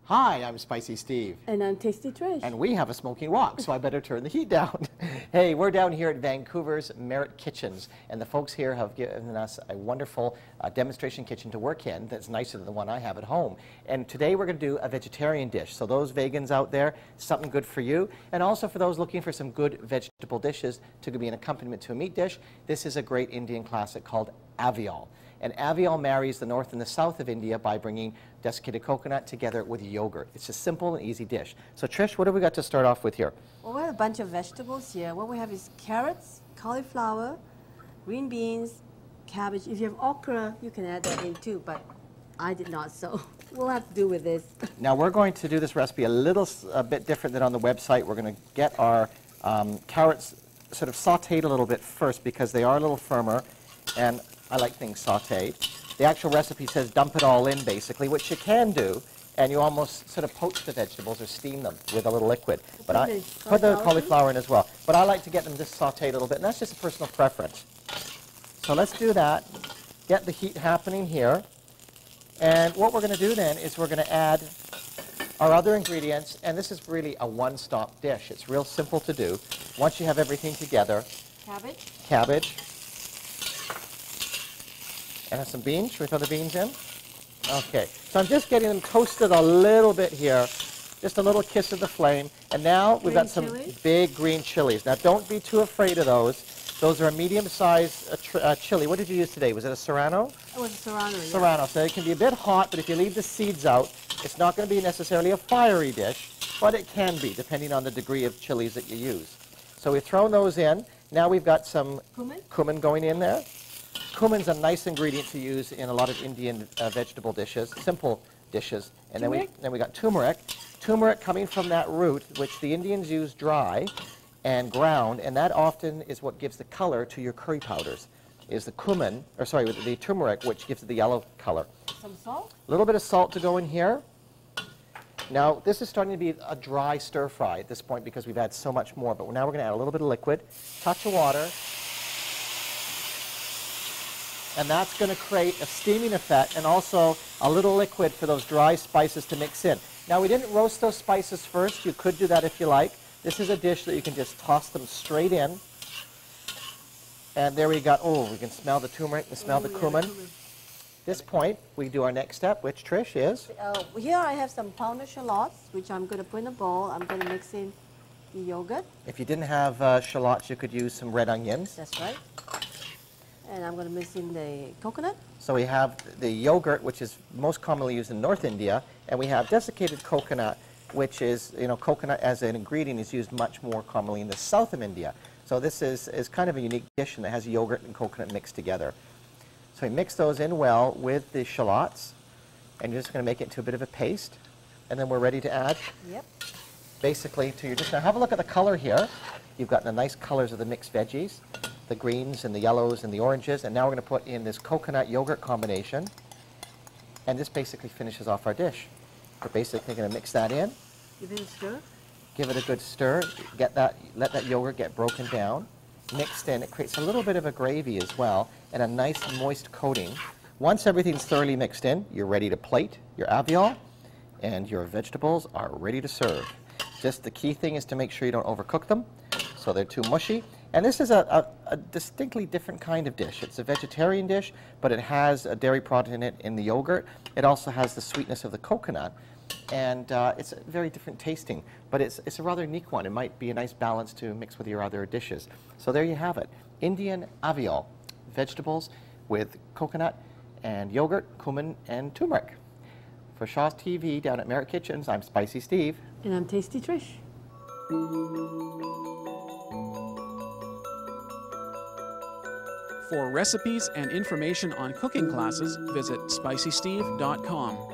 Hi, I'm Spicy Steve. And I'm Tasty Trish. And we have a smoking wok, so I better turn the heat down. Hey, we're down here at Vancouver's Merit Kitchens, and the folks here have given us a wonderful demonstration kitchen to work in that's nicer than the one I have at home. And today we're going to do a vegetarian dish. So those vegans out there, something good for you. And also for those looking for some good vegetable dishes to be an accompaniment to a meat dish, this is a great Indian classic called Avial. And Avial marries the north and the south of India by bringing desiccated coconut together with yogurt. It's a simple and easy dish. So Trish, what have we got to start off with here? Well, we have a bunch of vegetables here. What we have is carrots, cauliflower, green beans, cabbage. If you have okra, you can add that in too, but I did not, so we'll have to do with this. Now we're going to do this recipe a bit different than on the website. We're going to get our carrots sort of sauteed a little bit first because they are a little firmer, and I like things sauteed. The actual recipe says dump it all in, basically, which you can do, and you almost sort of poach the vegetables or steam them with a little liquid. But I put the cauliflower in as well. But I like to get them just sauteed a little bit, and that's just a personal preference. So let's do that. Get the heat happening here. And what we're going to do then is we're going to add our other ingredients, and this is really a one-stop dish. It's real simple to do. Once you have everything together. Cabbage. And some beans. Should we throw the beans in? Okay. So I'm just getting them toasted a little bit here. Just a little kiss of the flame. And now we've got some big green chilies. Now don't be too afraid of those. Those are a medium-sized chili. What did you use today? Was it a Serrano? It was a Serrano, yeah. Serrano. So it can be a bit hot, but if you leave the seeds out, it's not going to be necessarily a fiery dish, but it can be, depending on the degree of chilies that you use. So we've thrown those in. Now we've got some cumin going in there. Cumin's a nice ingredient to use in a lot of Indian vegetable dishes, simple dishes. And then we got turmeric. Turmeric coming from that root, which the Indians use dry and ground, and that often is what gives the color to your curry powders, is the cumin, or sorry, the turmeric, which gives it the yellow color. Some salt? A little bit of salt to go in here. Now, this is starting to be a dry stir fry at this point because we've had so much more, but now we're going to add a little bit of liquid, touch of water, and that's going to create a steaming effect and also a little liquid for those dry spices to mix in. Now, we didn't roast those spices first. You could do that if you like. This is a dish that you can just toss them straight in. And there we go. Oh, we can smell the turmeric and smell the cumin. At this point, we do our next step, which, Trish, is? Here I have some pounded shallots, which I'm going to put in a bowl. I'm going to mix in the yogurt. If you didn't have shallots, you could use some red onions. That's right. And I'm going to mix in the coconut. So we have the yogurt, which is most commonly used in North India, and we have desiccated coconut, which is, coconut as an ingredient is used much more commonly in the south of India. So this is kind of a unique dish that has yogurt and coconut mixed together. So we mix those in well with the shallots, and you're just going to make it into a bit of a paste, and then we're ready to add. Yep. Basically to your dish. Now have a look at the color here. You've got the nice colors of the mixed veggies, the greens and the yellows and the oranges, and now we're going to put in this coconut yogurt combination, and this basically finishes off our dish. We're basically going to mix that in. Give it a stir. Give it a good stir. Let that yogurt get broken down. Mixed in. It creates a little bit of a gravy as well and a nice moist coating. Once everything's thoroughly mixed in, you're ready to plate your avial, and your vegetables are ready to serve. Just the key thing is to make sure you don't overcook them so they're too mushy. And this is a distinctly different kind of dish. It's a vegetarian dish, but it has a dairy product in it in the yogurt. It also has the sweetness of the coconut. And it's very different tasting, but it's a rather unique one. It might be a nice balance to mix with your other dishes. So there you have it. Indian avial, vegetables with coconut and yogurt, cumin, and turmeric. For Shaw's TV down at Merit Kitchens, I'm Spicy Steve. And I'm Tasty Trish. For recipes and information on cooking classes, visit spicysteve.com.